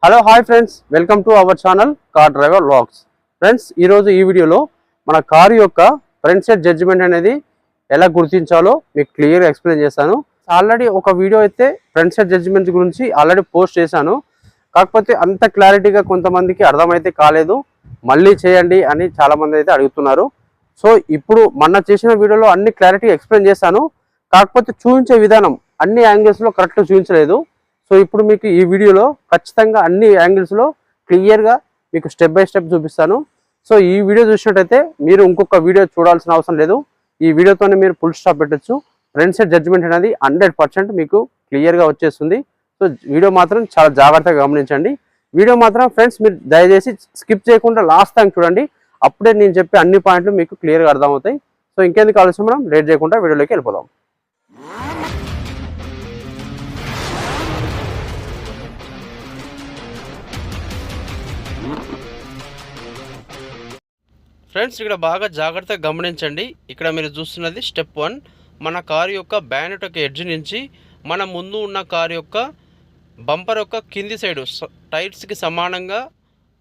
Hello hi friends, welcome to our channel car driver vlogs. Friends, ఈరోజు ఈ వీడియోలో మన కారు యొక్క ఫ్రంట్ సైడ్ జడ్జిమెంట్ అనేది ఎలా గుర్తించాలో మీకు క్లియర్గా ఎక్స్ప్లెయిన్ చేస్తాను. ఆల్రెడీ ఒక వీడియో అయితే ఫ్రంట్ సైడ్ జడ్జిమెంట్ గురించి ఆల్రెడీ పోస్ట్ చేశాను. కాకపోతే అంత క్లారిటీగా కొంతమందికి అర్థమైతే కాలేదు, మళ్ళీ చేయండి అని చాలామంది అయితే అడుగుతున్నారు. సో ఇప్పుడు మొన్న చేసిన వీడియోలో అన్ని క్లారిటీ ఎక్స్ప్లెయిన్ చేశాను. కాకపోతే చూపించే విధానం అన్ని యాంగిల్స్లో కరెక్ట్గా చూపించలేదు. సో ఇప్పుడు మీకు ఈ వీడియోలో ఖచ్చితంగా అన్ని యాంగిల్స్లో క్లియర్గా మీకు స్టెప్ బై స్టెప్ చూపిస్తాను. సో ఈ వీడియో చూసినట్టయితే మీరు ఇంకొక వీడియో చూడాల్సిన అవసరం లేదు. ఈ వీడియోతోనే మీరు ఫుల్ స్టాప్ పెట్టచ్చు. ఫ్రంట్ సైడ్ జడ్జిమెంట్ అనేది 100% మీకు క్లియర్గా వచ్చేస్తుంది. సో వీడియో మాత్రం చాలా జాగ్రత్తగా గమనించండి. వీడియో మాత్రం ఫ్రెండ్స్ మీరు దయచేసి స్కిప్ చేయకుండా లాస్ట్ టైం చూడండి. అప్పుడే నేను చెప్పే అన్ని పాయింట్లు మీకు క్లియర్గా అర్థమవుతాయి. సో ఇంకెందుకు ఆలస్యం, మనం లేట్ చేయకుండా వీడియోలోకి వెళ్ళిపోదాం. ఫ్రెండ్స్, ఇక్కడ బాగా జాగ్రత్తగా గమనించండి. ఇక్కడ మీరు చూస్తున్నది స్టెప్ 1. మన కారు యొక్క బ్యానెట్ యొక్క ఎడ్జ్ నుంచి మన ముందు ఉన్న కారు యొక్క బంపర్ యొక్క కింది సైడు టైర్స్కి సమానంగా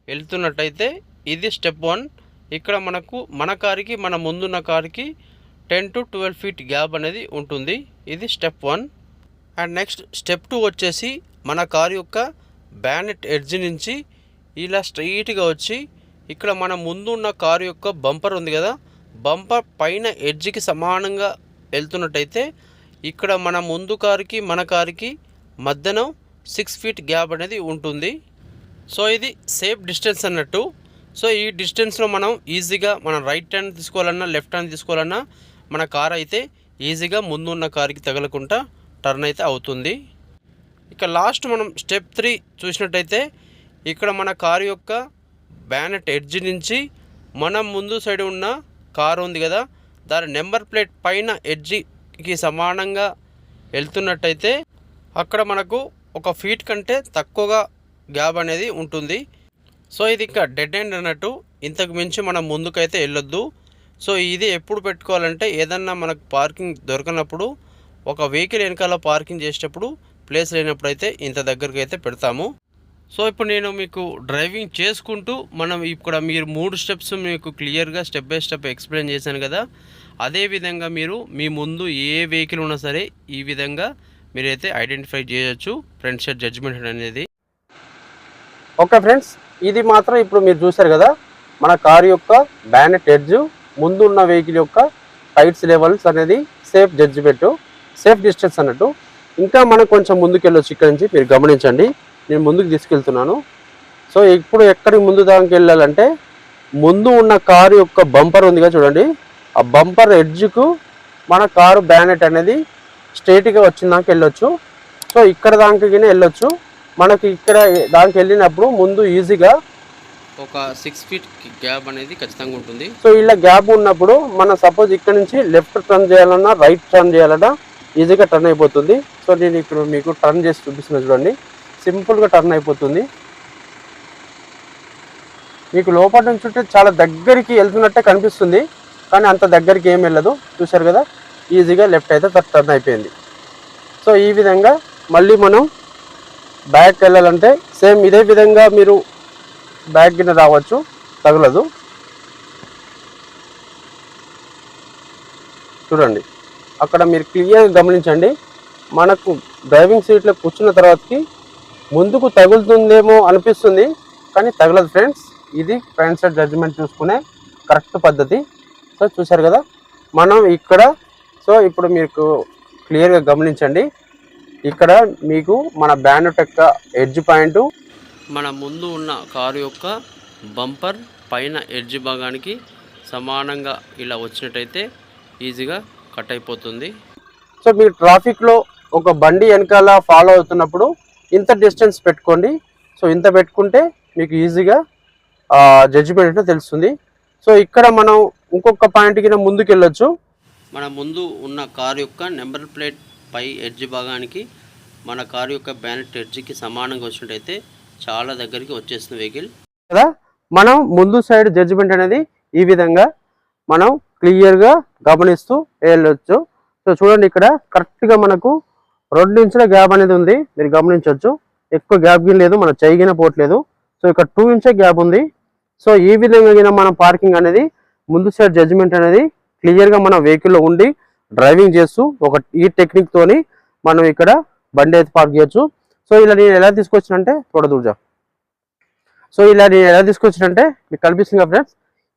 వెళ్తున్నట్టయితే ఇది స్టెప్ 1. ఇక్కడ మనకు మన కారుకి మన ముందున్న కారుకి 10 to 12 feet గ్యాప్ అనేది ఉంటుంది. ఇది స్టెప్ 1. అండ్ నెక్స్ట్ స్టెప్ 2 వచ్చేసి మన కారు యొక్క బ్యానెట్ ఎడ్జ్ నుంచి ఇలా స్ట్రైట్గా వచ్చి ఇక్కడ మన ముందు ఉన్న కారు యొక్క బంపర్ ఉంది కదా, బంపర్ పైన ఎడ్జ్కి సమానంగా వెళ్తున్నట్టయితే ఇక్కడ మన ముందు కారుకి మన కారుకి మధ్యన 6 feet గ్యాప్ అనేది ఉంటుంది. సో ఇది సేఫ్ డిస్టెన్స్ అన్నట్టు. సో ఈ డిస్టెన్స్లో మనం ఈజీగా మన రైట్ హ్యాండ్ తీసుకోవాలన్నా లెఫ్ట్ హ్యాండ్ తీసుకోవాలన్నా మన కారు అయితే ఈజీగా ముందు ఉన్న కారుకి తగలకుండా టర్న్ అయితే అవుతుంది. ఇక లాస్ట్ మనం స్టెప్ 3 చూసినట్టయితే ఇక్కడ మన కారు యొక్క బ్యానెట్ ఎడ్జ్ నుంచి మనం ముందు సైడ్ ఉన్న కారు ఉంది కదా, దాని నెంబర్ ప్లేట్ పైన ఎడ్జ్కి సమానంగా వెళ్తున్నట్టయితే అక్కడ మనకు 1 feet కంటే తక్కువగా గ్యాప్ అనేది ఉంటుంది. సో ఇది ఇంకా డెడ్ ఎండ్ అన్నట్టు, ఇంతకు మించి మనం ముందుకైతే వెళ్ళొద్దు. సో ఇది ఎప్పుడు పెట్టుకోవాలంటే ఏదన్నా మనకు పార్కింగ్ దొరకనప్పుడు, ఒక వెహికల్ వెనకాల పార్కింగ్ చేసేటప్పుడు ప్లేస్ లేనప్పుడు అయితే ఇంత దగ్గరికి అయితే పెడతాము. సో ఇప్పుడు నేను మీకు డ్రైవింగ్ చేసుకుంటూ మనం ఇక్కడ మీరు 3 స్టెప్స్ మీకు క్లియర్గా స్టెప్ బై స్టెప్ ఎక్స్ప్లెయిన్ చేశాను కదా, అదేవిధంగా మీరు మీ ముందు ఏ వెహికల్ ఉన్నా సరే ఈ విధంగా మీరైతే ఐడెంటిఫై చేయొచ్చు ఫ్రంట్ సైడ్ జడ్జిమెంట్ అనేది. ఓకే ఫ్రెండ్స్, ఇది మాత్రం ఇప్పుడు మీరు చూసారు కదా, మన కారు యొక్క బ్యానెట్ ఎడ్జ్ ముందు ఉన్న వెహికల్ యొక్క టైర్స్ లెవెల్స్ అనేది సేఫ్ జడ్జిమెంట్, సేఫ్ డిస్టెన్స్ అన్నట్టు. ఇంకా మనం కొంచెం ముందుకు వెళ్ళొచ్చు. ఇక్కడ నుంచి మీరు గమనించండి, నేను ముందుకు తీసుకెళ్తున్నాను. సో ఇప్పుడు ఎక్కడికి ముందు దానికి వెళ్ళాలంటే ముందు ఉన్న కారు యొక్క బంపర్ ఉంది కదా చూడండి, ఆ బంపర్ ఎడ్జ్కు మన కారు బ్యానెట్ అనేది స్ట్రైట్గా వచ్చిన దానికి వెళ్ళొచ్చు. సో ఇక్కడ దానికి వెళ్ళొచ్చు. మనకి ఇక్కడ దానికి వెళ్ళినప్పుడు ముందు ఈజీగా ఒక 6 feet గ్యాప్ అనేది ఖచ్చితంగా ఉంటుంది. సో ఇలా గ్యాప్ ఉన్నప్పుడు మనం సపోజ్ ఇక్కడ నుంచి లెఫ్ట్ టర్న్ చేయాలన్నా రైట్ టర్న్ చేయాలన్నా ఈజీగా టర్న్ అయిపోతుంది. సో నేను ఇక్కడ మీకు టర్న్ చేసి చూపిస్తున్నా చూడండి, సింపుల్గా టర్న్ అయిపోతుంది. మీకు లోపల నుంచి చాలా దగ్గరికి వెళ్తున్నట్టే కనిపిస్తుంది, కానీ అంత దగ్గరికి ఏం వెళ్ళదు. చూశారు కదా, ఈజీగా లెఫ్ట్ అయితే టర్న్ అయిపోయింది. సో ఈ విధంగా మళ్ళీ మనం బ్యాక్ వెళ్ళాలంటే సేమ్ ఇదే విధంగా మీరు బ్యాక్ కింద రావచ్చు, తగలదు. చూడండి, అక్కడ మీరు క్లియర్గా గమనించండి. మనకు డ్రైవింగ్ సీట్లో కూర్చున్న తర్వాతకి ముందుకు తగులుతుందేమో అనిపిస్తుంది, కానీ తగలదు ఫ్రెండ్స్. ఇది ఫ్రంట్ సైడ్ జడ్జిమెంట్ చూసుకునే కరెక్ట్ పద్ధతి. సో చూసారు కదా మనం ఇక్కడ. సో ఇప్పుడు మీకు క్లియర్గా గమనించండి, ఇక్కడ మీకు మన బ్యానెట్ యొక్క ఎడ్జ్ పాయింట్ మన ముందు ఉన్న కారు యొక్క బంపర్ పైన ఎడ్జ్ భాగానికి సమానంగా ఇలా వచ్చినట్టయితే ఈజీగా కట్ అయిపోతుంది. సో మీరు ట్రాఫిక్లో ఒక బండి వెనకాల ఫాలో అవుతున్నప్పుడు ఇంత డిస్టెన్స్ పెట్టుకోండి. సో ఇంత పెట్టుకుంటే మీకు ఈజీగా జడ్జిమెంట్ అంటే తెలుస్తుంది. సో ఇక్కడ మనం ఇంకొక పాయింట్ కింద ముందుకు వెళ్ళొచ్చు. మన ముందు ఉన్న కారు యొక్క నెంబర్ ప్లేట్ పై ఎడ్జ్ భాగానికి మన కారు యొక్క బ్యానెట్ ఎడ్జ్కి సమానంగా వచ్చినట్టయితే చాలా దగ్గరికి వచ్చేస్తుంది వెహికల్ కదా. మనం ముందు సైడ్ జడ్జిమెంట్ అనేది ఈ విధంగా మనం క్లియర్గా గమనిస్తూ వెళ్ళొచ్చు. సో చూడండి, ఇక్కడ కరెక్ట్గా మనకు 2 ఇంచుల గ్యాప్ అనేది ఉంది, మీరు గమనించవచ్చు. ఎక్కువ గ్యాప్ గిన్ లేదు, మన చేయగిన పోవట్లేదు. సో ఇక్కడ 2 ఇంచే గ్యాప్ ఉంది. సో ఈ విధంగా మనం పార్కింగ్ అనేది ముందు సైడ్ జడ్జిమెంట్ అనేది క్లియర్గా మన వెహికల్లో ఉండి డ్రైవింగ్ చేస్తూ ఈ టెక్నిక్ తోని మనం ఇక్కడ బండి అయితే పార్క్ చేయొచ్చు. సో ఇలా నేను ఎలా తీసుకొచ్చినంటే చూడదూజా. సో ఇలా నేను ఎలా తీసుకొచ్చినంటే మీకు కనిపిస్తుంది ఫ్రెండ్స్,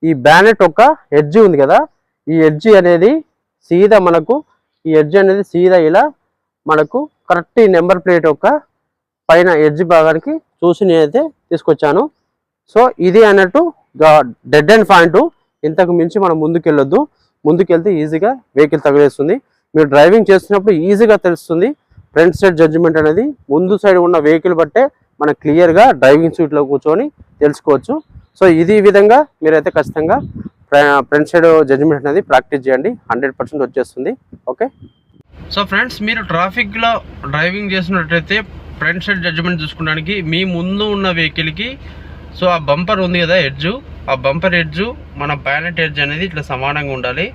ఈ బ్యానెట్ ఒక ఎడ్జి ఉంది కదా, ఈ ఎడ్జి అనేది సీదా ఇలా మనకు కరెక్ట్ ఈ నెంబర్ ప్లేట్ యొక్క పైన ఎడ్జ్ భాగానికి చూసి నేనైతే తీసుకొచ్చాను. సో ఇది అన్నట్టు డెడ్ అండ్ పాయింట్. ఇంతకు మించి మనం ముందుకెళ్ళొద్దు. ముందుకెళ్తే ఈజీగా వెహికల్ తగిలేస్తుంది. మీరు డ్రైవింగ్ చేస్తున్నప్పుడు ఈజీగా తెలుస్తుంది ఫ్రంట్ సైడ్ జడ్జిమెంట్ అనేది. ముందు సైడ్ ఉన్న వెహికల్ బట్టే మనం క్లియర్గా డ్రైవింగ్ సీట్లో కూర్చొని తెలుసుకోవచ్చు. సో ఈ విధంగా మీరైతే ఖచ్చితంగా ఫ్రంట్ సైడ్ జడ్జిమెంట్ అనేది ప్రాక్టీస్ చేయండి, 100% వచ్చేస్తుంది. ఓకే. సో ఫ్రెండ్స్, మీరు ట్రాఫిక్లో డ్రైవింగ్ చేసినట్టయితే ఫ్రంట్ సైడ్ జడ్జిమెంట్ చూసుకోవడానికి మీ ముందు ఉన్న వెహికల్కి సో ఆ బంపర్ ఉంది కదా ఎడ్జు, ఆ బంపర్ ఎడ్జు మన బ్యానెట్ ఎడ్జ్ అనేది ఇట్లా సమానంగా ఉండాలి.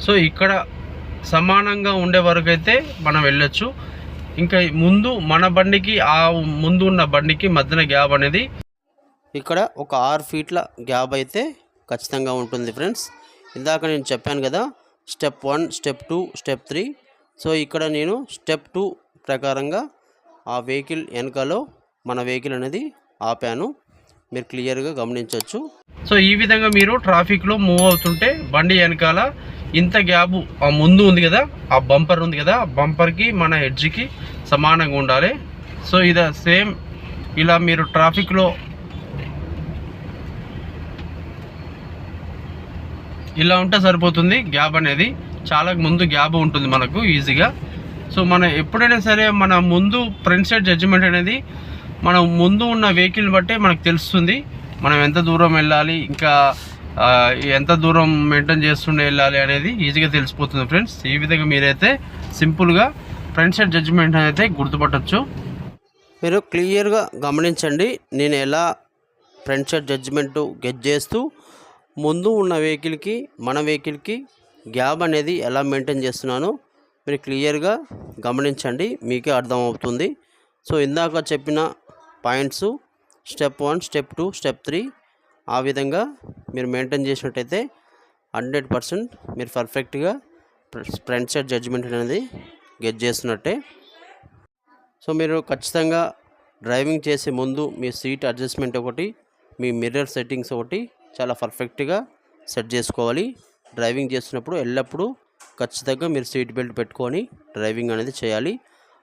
సో ఇక్కడ సమానంగా ఉండే వరకు అయితే మనం వెళ్ళొచ్చు. ఇంకా ముందు మన బండికి ఆ ముందు ఉన్న బండికి మధ్యన గ్యాప్ అనేది ఇక్కడ ఒక 6 ఫీట్ల గ్యాప్ అయితే ఖచ్చితంగా ఉంటుంది ఫ్రెండ్స్. ఇందాక నేను చెప్పాను కదా స్టెప్ 1, స్టెప్ 2, స్టెప్ 3. సో ఇక్కడ నేను స్టెప్ 2 ప్రకారంగా ఆ వెహికల్ వెనకాలో మన వెహికల్ అనేది ఆపాను, మీరు క్లియర్గా గమనించవచ్చు. సో ఈ విధంగా మీరు ట్రాఫిక్లో మూవ్ అవుతుంటే బండి వెనకాల ఇంత గ్యాప్ ఆ ముందు ఉంది కదా, ఆ బంపర్ ఉంది కదా, ఆ బంపర్కి మన ఎడ్జ్కి సమానంగా ఉండాలి. సో ఇది సేమ్ ఇలా మీరు ట్రాఫిక్లో ఇలా ఉంటే సరిపోతుంది. గ్యాప్ అనేది చాలా ముందు గ్యాప్ ఉంటుంది మనకు ఈజీగా. సో మనం ఎప్పుడైనా సరే మన ముందు ఫ్రంట్ సైడ్ జడ్జిమెంట్ అనేది మనం ముందు ఉన్న వెహికల్ బట్టే మనకు తెలుస్తుంది మనం ఎంత దూరం వెళ్ళాలి, ఇంకా ఎంత దూరం మెయింటైన్ చేస్తుండే వెళ్ళాలి అనేది ఈజీగా తెలిసిపోతుంది ఫ్రెండ్స్. ఈ విధంగా మీరైతే సింపుల్గా ఫ్రంట్ సైడ్ జడ్జిమెంట్ అయితే గుర్తుపట్టచ్చు. మీరు క్లియర్గా గమనించండి నేను ఎలా ఫ్రంట్ సైడ్ జడ్జిమెంట్ గెట్ చేస్తూ ముందు ఉన్న వెహికల్కి మన వెహికల్కి గ్యాప్ అనేది ఎలా మెయింటైన్ చేస్తున్నానో మీరు క్లియర్గా గమనించండి, మీకే అర్థమవుతుంది. సో ఇందాక చెప్పిన పాయింట్స్ స్టెప్ 1, స్టెప్ 2, స్టెప్ 3 ఆ విధంగా మీరు మెయింటైన్ చేసినట్టయితే 100% మీరు పర్ఫెక్ట్గా ఫ్రంట్ సైడ్ జడ్జిమెంట్ అనేది గెట్ చేస్తున్నట్టే. సో మీరు ఖచ్చితంగా డ్రైవింగ్ చేసే ముందు మీ సీట్ అడ్జస్ట్మెంట్ ఒకటి, మీ మిర్రర్ సెట్టింగ్స్ ఒకటి చాలా పర్ఫెక్ట్గా సెట్ చేసుకోవాలి. డ్రైవింగ్ చేస్తున్నప్పుడు ఎల్లప్పుడూ ఖచ్చితంగా మీరు సీట్ బెల్ట్ పెట్టుకొని డ్రైవింగ్ అనేది చేయాలి.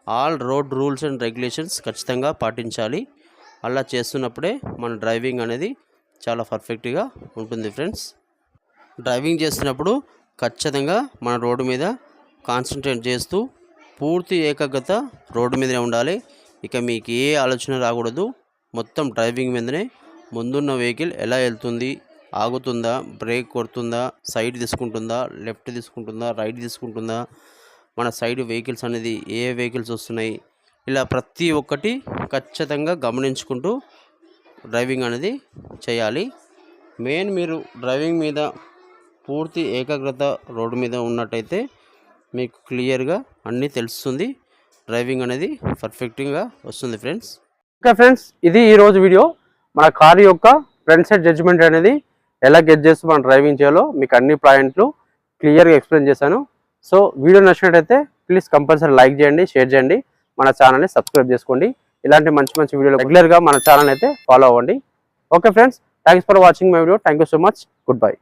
All road rules and regulations ఖచ్చితంగా పాటించాలి. అలా చేస్తున్నప్పుడే మన డ్రైవింగ్ అనేది చాలా పర్ఫెక్ట్గా ఉంటుంది ఫ్రెండ్స్. డ్రైవింగ్ చేస్తున్నప్పుడు ఖచ్చితంగా మన రోడ్డు మీద కాన్సన్ట్రేట్ చేస్తూ పూర్తి ఏకాగ్రత రోడ్డు మీదనే ఉండాలి. ఇక మీకు ఏ ఆలోచన రాకూడదు, మొత్తం డ్రైవింగ్ మీదనే. ముందున్న వెహికల్ ఎలా వెళ్తుంది, ఆగుతుందా, బ్రేక్ కొడుతుందా, సైడ్ తీసుకుంటుందా, లెఫ్ట్ తీసుకుంటుందా, రైట్ తీసుకుంటుందా, మన సైడ్ వెహికల్స్ అనేది ఏ వెహికల్స్ వస్తున్నాయి, ఇలా ప్రతి ఒక్కటి ఖచ్చితంగా గమనించుకుంటూ డ్రైవింగ్ అనేది చేయాలి. మెయిన్ మీరు డ్రైవింగ్ మీద పూర్తి ఏకాగ్రత రోడ్డు మీద ఉన్నట్టయితే మీకు క్లియర్గా అన్నీ తెలుస్తుంది, డ్రైవింగ్ అనేది పర్ఫెక్ట్గా వస్తుంది ఫ్రెండ్స్. ఓకే ఫ్రెండ్స్, ఇది ఈరోజు వీడియో. మన కారు యొక్క ఫ్రంట్ సైడ్ జడ్జిమెంట్ అనేది ఎలా గెట్ చేస్తూ మనం డ్రైవింగ్ చేయాలో మీకు అన్ని పాయింట్లు క్లియర్గా ఎక్స్ప్లెయిన్ చేశాను. సో వీడియో నచ్చినట్టయితే ప్లీజ్ కంపల్సరీ లైక్ చేయండి, షేర్ చేయండి, మన ఛానల్ని సబ్స్క్రైబ్ చేసుకోండి. ఇలాంటి మంచి మంచి వీడియోలు రెగ్యులర్గా మన ఛానల్ అయితే ఫాలో అవ్వండి. Okay friends, thanks for watching my video. Thank you so much. Good bye.